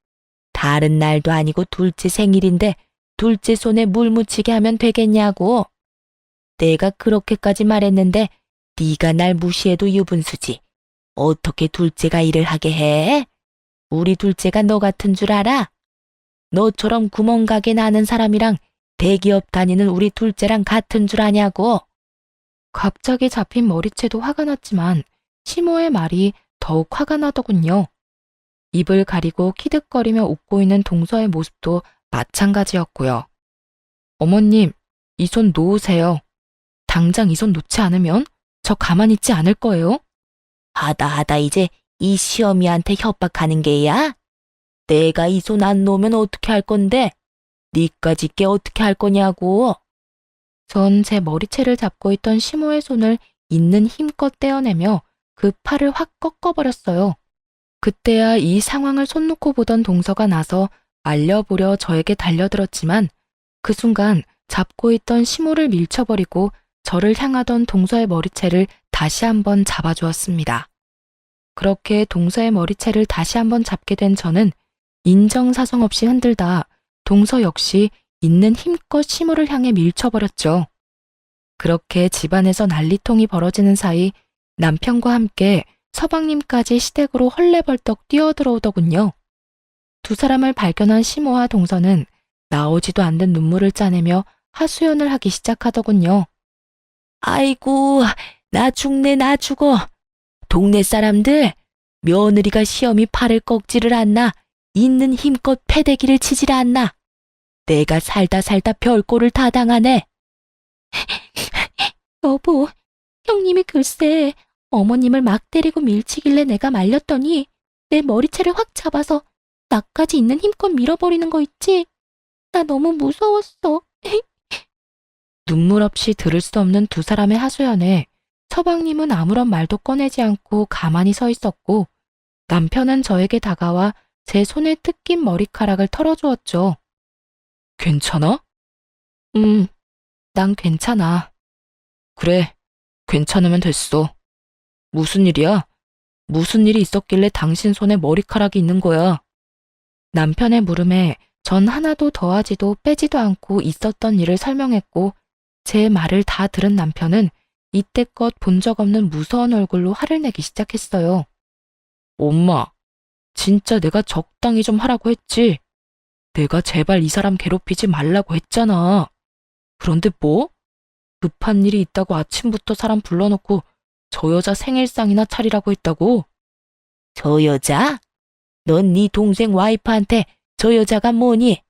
다른 날도 아니고 둘째 생일인데 둘째 손에 물 묻히게 하면 되겠냐고. 내가 그렇게까지 말했는데 네가 날 무시해도 유분수지. 어떻게 둘째가 일을 하게 해? 우리 둘째가 너 같은 줄 알아? 너처럼 구멍가게 나는 사람이랑 대기업 다니는 우리 둘째랑 같은 줄 아냐고. 갑자기 잡힌 머리채도 화가 났지만 시모의 말이 더욱 화가 나더군요. 입을 가리고 키득거리며 웃고 있는 동서의 모습도 마찬가지였고요. 어머님, 이 손 놓으세요. 당장 이 손 놓지 않으면 저 가만히 있지 않을 거예요. 하다 이제 이 시어미한테 협박하는 게야? 내가 이 손 안 놓으면 어떻게 할 건데? 니까짓 게 어떻게 할 거냐고. 전 제 머리채를 잡고 있던 시모의 손을 있는 힘껏 떼어내며 그 팔을 확 꺾어버렸어요. 그때야 이 상황을 손 놓고 보던 동서가 나서 말려보려 저에게 달려들었지만 그 순간 잡고 있던 시모를 밀쳐버리고 저를 향하던 동서의 머리채를 다시 한번 잡아주었습니다. 그렇게 동서의 머리채를 다시 한번 잡게 된 저는 인정사정 없이 흔들다 동서 역시 있는 힘껏 시모를 향해 밀쳐버렸죠. 그렇게 집안에서 난리통이 벌어지는 사이 남편과 함께 서방님까지 시댁으로 헐레벌떡 뛰어들어오더군요. 두 사람을 발견한 시모와 동서는 나오지도 않는 눈물을 짜내며 하소연을 하기 시작하더군요. 아이고, 나 죽네, 나 죽어. 동네 사람들, 며느리가 시어미 팔을 꺾지를 않나 있는 힘껏 패대기를 치질 않나. 내가 살다 별꼴을 다 당하네. 여보, 형님이 글쎄 어머님을 막 때리고 밀치길래 내가 말렸더니 내 머리채를 확 잡아서 나까지 있는 힘껏 밀어버리는 거 있지? 나 너무 무서웠어. 눈물 없이 들을 수 없는 두 사람의 하소연에 서방님은 아무런 말도 꺼내지 않고 가만히 서 있었고 남편은 저에게 다가와 제 손에 뜯긴 머리카락을 털어주었죠. 괜찮아? 난 괜찮아. 그래, 괜찮으면 됐어. 무슨 일이야? 무슨 일이 있었길래 당신 손에 머리카락이 있는 거야? 남편의 물음에 전 하나도 더하지도 빼지도 않고 있었던 일을 설명했고 제 말을 다 들은 남편은 이때껏 본 적 없는 무서운 얼굴로 화를 내기 시작했어요. 엄마, 진짜 내가 적당히 좀 하라고 했지? 내가 제발 이 사람 괴롭히지 말라고 했잖아. 그런데 뭐? 급한 일이 있다고 아침부터 사람 불러놓고 저 여자 생일상이나 차리라고 했다고? 저 여자? 넌 네 동생 와이프한테 저 여자가 뭐니?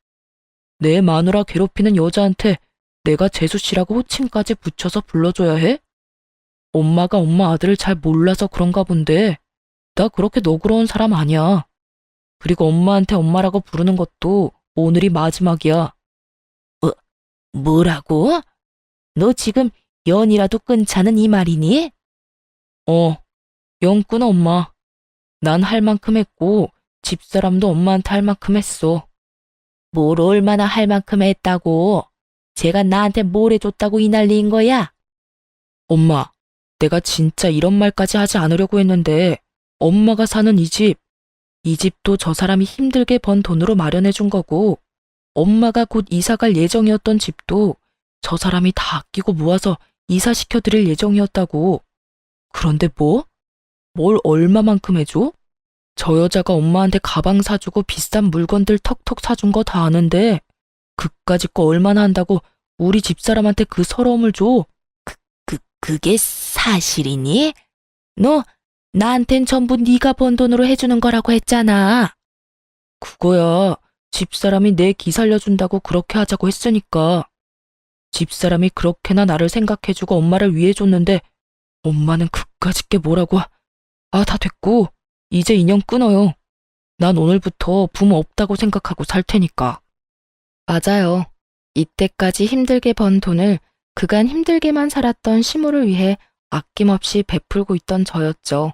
내 마누라 괴롭히는 여자한테 내가 재수씨라고 호칭까지 붙여서 불러줘야 해? 엄마가 엄마 아들을 잘 몰라서 그런가 본데 나 그렇게 너그러운 사람 아니야. 그리고 엄마한테 엄마라고 부르는 것도 오늘이 마지막이야. 뭐라고? 너 지금 연이라도 끊자는 이 말이니? 연 끊어 엄마. 난 할 만큼 했고 집사람도 엄마한테 할 만큼 했어. 뭘 얼마나 할 만큼 했다고? 제가 나한테 뭘 해줬다고 이 난리인 거야? 엄마, 내가 진짜 이런 말까지 하지 않으려고 했는데 엄마가 사는 이 집도 저 사람이 힘들게 번 돈으로 마련해 준 거고 엄마가 곧 이사 갈 예정이었던 집도 저 사람이 다 아끼고 모아서 이사시켜 드릴 예정이었다고. 그런데 뭐? 뭘 얼마만큼 해줘? 저 여자가 엄마한테 가방 사주고 비싼 물건들 턱턱 사준 거 다 아는데 그까짓 거 얼마나 한다고 우리 집사람한테 그 서러움을 줘? 그게 사실이니? 너 나한텐 전부 네가 번 돈으로 해주는 거라고 했잖아. 그거야. 집사람이 내 기 살려준다고 그렇게 하자고 했으니까. 집사람이 그렇게나 나를 생각해주고 엄마를 위해줬는데 엄마는 그까짓 게 뭐라고. 다 됐고 이제 인연 끊어요. 난 오늘부터 부모 없다고 생각하고 살 테니까. 맞아요. 이때까지 힘들게 번 돈을 그간 힘들게만 살았던 시모를 위해 아낌없이 베풀고 있던 저였죠.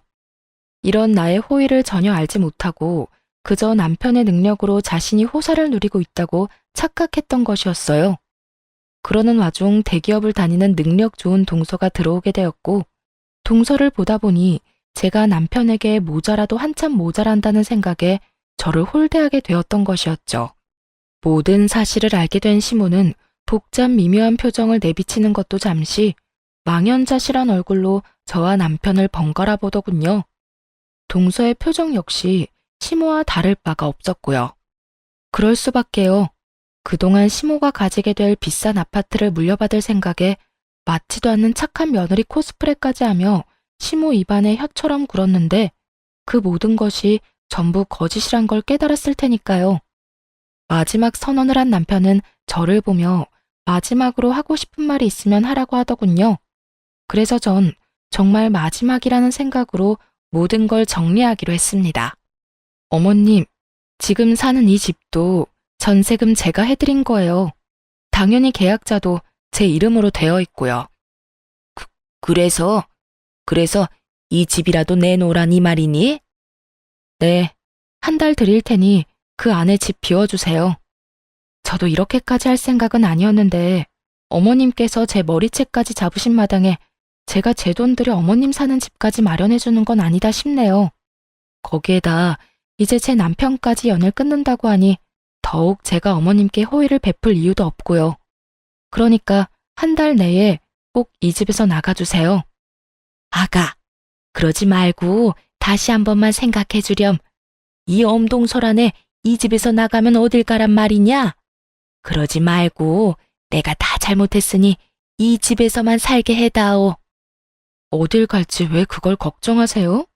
이런 나의 호의를 전혀 알지 못하고 그저 남편의 능력으로 자신이 호사를 누리고 있다고 착각했던 것이었어요. 그러는 와중 대기업을 다니는 능력 좋은 동서가 들어오게 되었고 동서를 보다 보니 제가 남편에게 모자라도 한참 모자란다는 생각에 저를 홀대하게 되었던 것이었죠. 모든 사실을 알게 된 시모는 복잡 미묘한 표정을 내비치는 것도 잠시 망연자실한 얼굴로 저와 남편을 번갈아 보더군요. 동서의 표정 역시 시모와 다를 바가 없었고요. 그럴 수밖에요. 그동안 시모가 가지게 될 비싼 아파트를 물려받을 생각에 맞지도 않는 착한 며느리 코스프레까지 하며 시모 입안에 혀처럼 굴었는데 그 모든 것이 전부 거짓이란 걸 깨달았을 테니까요. 마지막 선언을 한 남편은 저를 보며 마지막으로 하고 싶은 말이 있으면 하라고 하더군요. 그래서 전 정말 마지막이라는 생각으로 모든 걸 정리하기로 했습니다. 어머님, 지금 사는 이 집도 전세금 제가 해드린 거예요. 당연히 계약자도 제 이름으로 되어 있고요. 그래서 이 집이라도 내놓으란 이 말이니? 네, 한 달 드릴 테니 그 안에 집 비워주세요. 저도 이렇게까지 할 생각은 아니었는데 어머님께서 제 머리채까지 잡으신 마당에 제가 제 돈 들여 어머님 사는 집까지 마련해주는 건 아니다 싶네요. 거기에다 이제 제 남편까지 연을 끊는다고 하니 더욱 제가 어머님께 호의를 베풀 이유도 없고요. 그러니까 한 달 내에 꼭 이 집에서 나가주세요. 아가, 그러지 말고 다시 한 번만 생각해 주렴. 이 엄동설 안에 이 집에서 나가면 어딜 가란 말이냐? 그러지 말고 내가 다 잘못했으니 이 집에서만 살게 해다오. 어딜 갈지 왜 그걸 걱정하세요?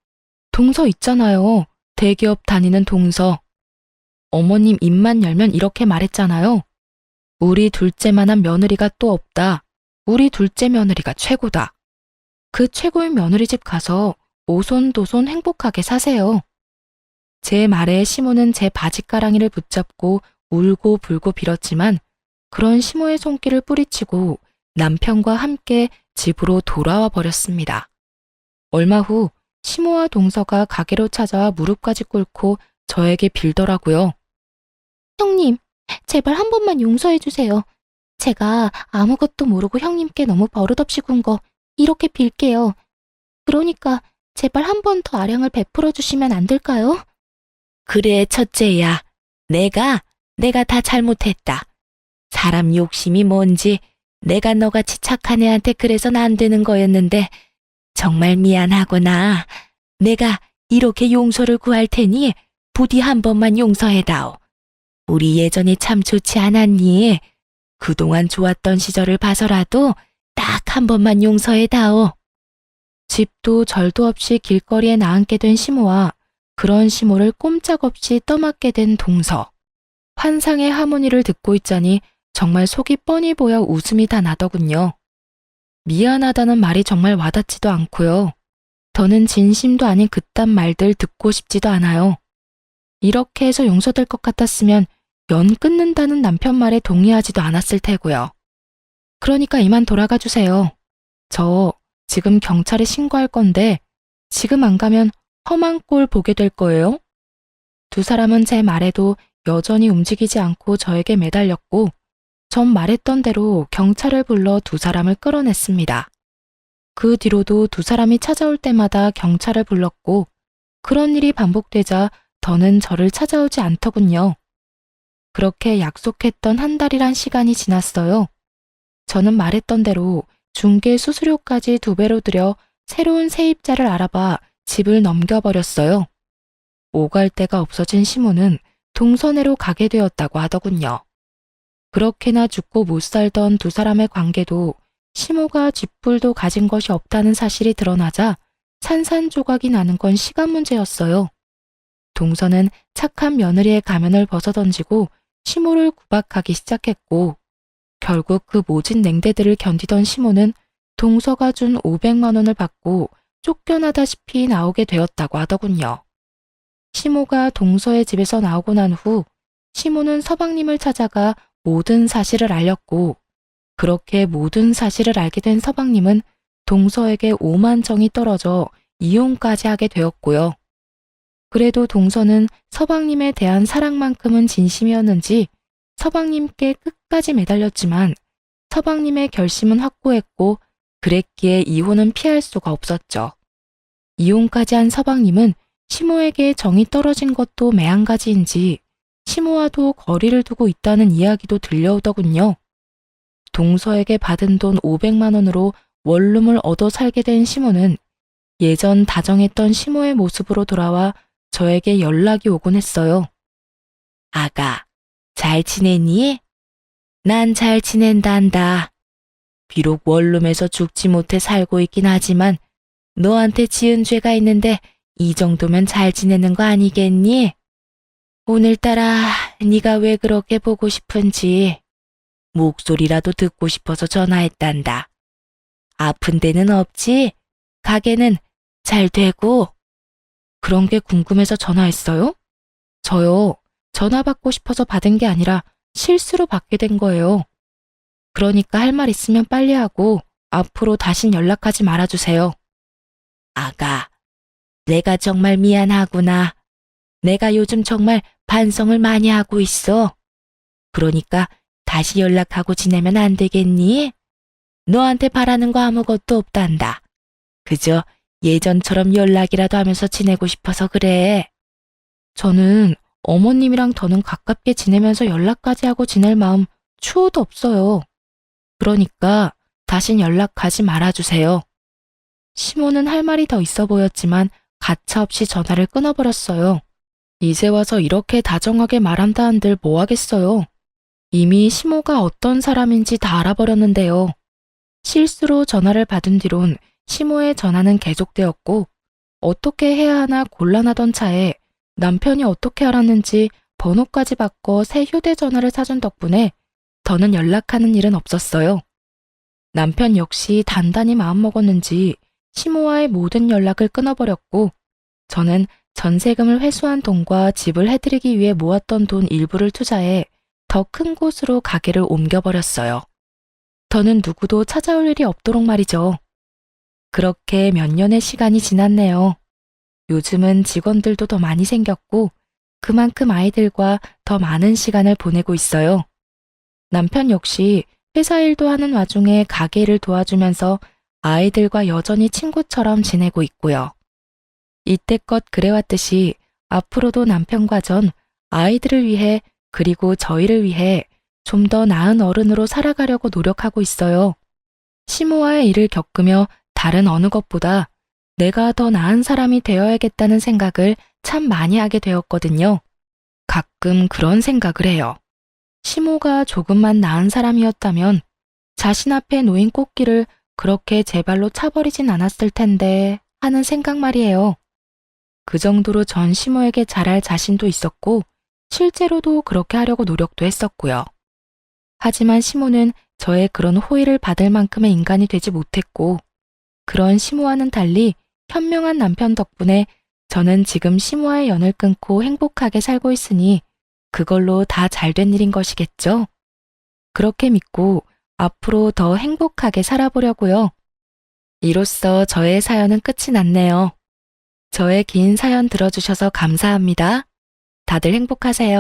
동서 있잖아요. 대기업 다니는 동서. 어머님 입만 열면 이렇게 말했잖아요. 우리 둘째만한 며느리가 또 없다. 우리 둘째 며느리가 최고다. 그 최고의 며느리 집 가서 오손도손 행복하게 사세요. 제 말에 시모는 제 바지가랑이를 붙잡고 울고 불고 빌었지만 그런 시모의 손길을 뿌리치고 남편과 함께 집으로 돌아와 버렸습니다. 얼마 후 시모와 동서가 가게로 찾아와 무릎까지 꿇고 저에게 빌더라고요. 형님, 제발 한 번만 용서해 주세요. 제가 아무것도 모르고 형님께 너무 버릇없이 군 거 이렇게 빌게요. 그러니까 제발 한 번 더 아량을 베풀어 주시면 안 될까요? 그래, 첫째야. 내가 다 잘못했다. 사람 욕심이 뭔지 내가 너같이 착한 애한테 그래선 안 되는 거였는데 정말 미안하구나. 내가 이렇게 용서를 구할 테니 부디 한 번만 용서해다오. 우리 예전이 참 좋지 않았니? 그동안 좋았던 시절을 봐서라도 딱 한 번만 용서해다오. 집도 절도 없이 길거리에 나앉게 된 시모와 그런 시모를 꼼짝없이 떠맡게 된 동서. 환상의 하모니를 듣고 있자니 정말 속이 뻔히 보여 웃음이 다 나더군요. 미안하다는 말이 정말 와닿지도 않고요. 더는 진심도 아닌 그딴 말들 듣고 싶지도 않아요. 이렇게 해서 용서될 것 같았으면 연 끊는다는 남편 말에 동의하지도 않았을 테고요. 그러니까 이만 돌아가 주세요. 저 지금 경찰에 신고할 건데 지금 안 가면 험한 꼴 보게 될 거예요. 두 사람은 제 말에도 여전히 움직이지 않고 저에게 매달렸고 전 말했던 대로 경찰을 불러 두 사람을 끌어냈습니다. 그 뒤로도 두 사람이 찾아올 때마다 경찰을 불렀고 그런 일이 반복되자 더는 저를 찾아오지 않더군요. 그렇게 약속했던 한 달이란 시간이 지났어요. 저는 말했던 대로 중개 수수료까지 2배로 들여 새로운 세입자를 알아봐 집을 넘겨버렸어요. 오갈 데가 없어진 시모는 동서내로 가게 되었다고 하더군요. 그렇게나 죽고 못 살던 두 사람의 관계도 시모가 쥐뿔도 가진 것이 없다는 사실이 드러나자 산산조각이 나는 건 시간 문제였어요. 동서는 착한 며느리의 가면을 벗어던지고 시모를 구박하기 시작했고 결국 그 모진 냉대들을 견디던 시모는 동서가 준 500만 원을 받고 쫓겨나다시피 나오게 되었다고 하더군요. 시모가 동서의 집에서 나오고 난 후 시모는 서방님을 찾아가 모든 사실을 알렸고 그렇게 모든 사실을 알게 된 서방님은 동서에게 오만정이 떨어져 이혼까지 하게 되었고요. 그래도 동서는 서방님에 대한 사랑만큼은 진심이었는지 서방님께 끝까지 매달렸지만 서방님의 결심은 확고했고 그랬기에 이혼은 피할 수가 없었죠. 이혼까지 한 서방님은 시모에게 정이 떨어진 것도 매한가지인지 시모와도 거리를 두고 있다는 이야기도 들려오더군요. 동서에게 받은 돈 500만 원으로 원룸을 얻어 살게 된 시모는 예전 다정했던 시모의 모습으로 돌아와 저에게 연락이 오곤 했어요. 아가, 잘 지내니? 난 잘 지낸단다. 비록 원룸에서 죽지 못해 살고 있긴 하지만 너한테 지은 죄가 있는데 이 정도면 잘 지내는 거 아니겠니? 오늘따라 네가 왜 그렇게 보고 싶은지 목소리라도 듣고 싶어서 전화했단다. 아픈 데는 없지? 가게는 잘 되고? 그런 게 궁금해서 전화했어요? 저요, 전화 받고 싶어서 받은 게 아니라 실수로 받게 된 거예요. 그러니까 할 말 있으면 빨리 하고 앞으로 다신 연락하지 말아주세요. 아가, 내가 정말 미안하구나. 내가 요즘 정말 반성을 많이 하고 있어. 그러니까 다시 연락하고 지내면 안 되겠니? 너한테 바라는 거 아무것도 없단다. 그저 예전처럼 연락이라도 하면서 지내고 싶어서 그래. 저는 어머님이랑 더는 가깝게 지내면서 연락까지 하고 지낼 마음 추호도 없어요. 그러니까 다신 연락하지 말아주세요. 시모는 할 말이 더 있어 보였지만 가차없이 전화를 끊어버렸어요. 이제 와서 이렇게 다정하게 말한다 한들 뭐 하겠어요. 이미 시모가 어떤 사람인지 다 알아버렸는데요. 실수로 전화를 받은 뒤론 시모의 전화는 계속되었고 어떻게 해야 하나 곤란하던 차에 남편이 어떻게 알았는지 번호까지 바꿔 새 휴대전화를 사준 덕분에 더는 연락하는 일은 없었어요. 남편 역시 단단히 마음먹었는지 시모와의 모든 연락을 끊어버렸고 저는 전세금을 회수한 돈과 집을 해드리기 위해 모았던 돈 일부를 투자해 더 큰 곳으로 가게를 옮겨버렸어요. 더는 누구도 찾아올 일이 없도록 말이죠. 그렇게 몇 년의 시간이 지났네요. 요즘은 직원들도 더 많이 생겼고 그만큼 아이들과 더 많은 시간을 보내고 있어요. 남편 역시 회사 일도 하는 와중에 가게 일을 도와주면서 아이들과 여전히 친구처럼 지내고 있고요. 이때껏 그래왔듯이 앞으로도 남편과 전 아이들을 위해 그리고 저희를 위해 좀 더 나은 어른으로 살아가려고 노력하고 있어요. 시모와의 일을 겪으며 다른 어느 것보다 내가 더 나은 사람이 되어야겠다는 생각을 참 많이 하게 되었거든요. 가끔 그런 생각을 해요. 시모가 조금만 나은 사람이었다면 자신 앞에 놓인 꽃길을 그렇게 제 발로 차버리진 않았을 텐데 하는 생각 말이에요. 그 정도로 전 시모에게 잘할 자신도 있었고 실제로도 그렇게 하려고 노력도 했었고요. 하지만 시모는 저의 그런 호의를 받을 만큼의 인간이 되지 못했고 그런 시모와는 달리 현명한 남편 덕분에 저는 지금 시모와의 연을 끊고 행복하게 살고 있으니 그걸로 다 잘된 일인 것이겠죠? 그렇게 믿고 앞으로 더 행복하게 살아보려고요. 이로써 저의 사연은 끝이 났네요. 저의 긴 사연 들어주셔서 감사합니다. 다들 행복하세요.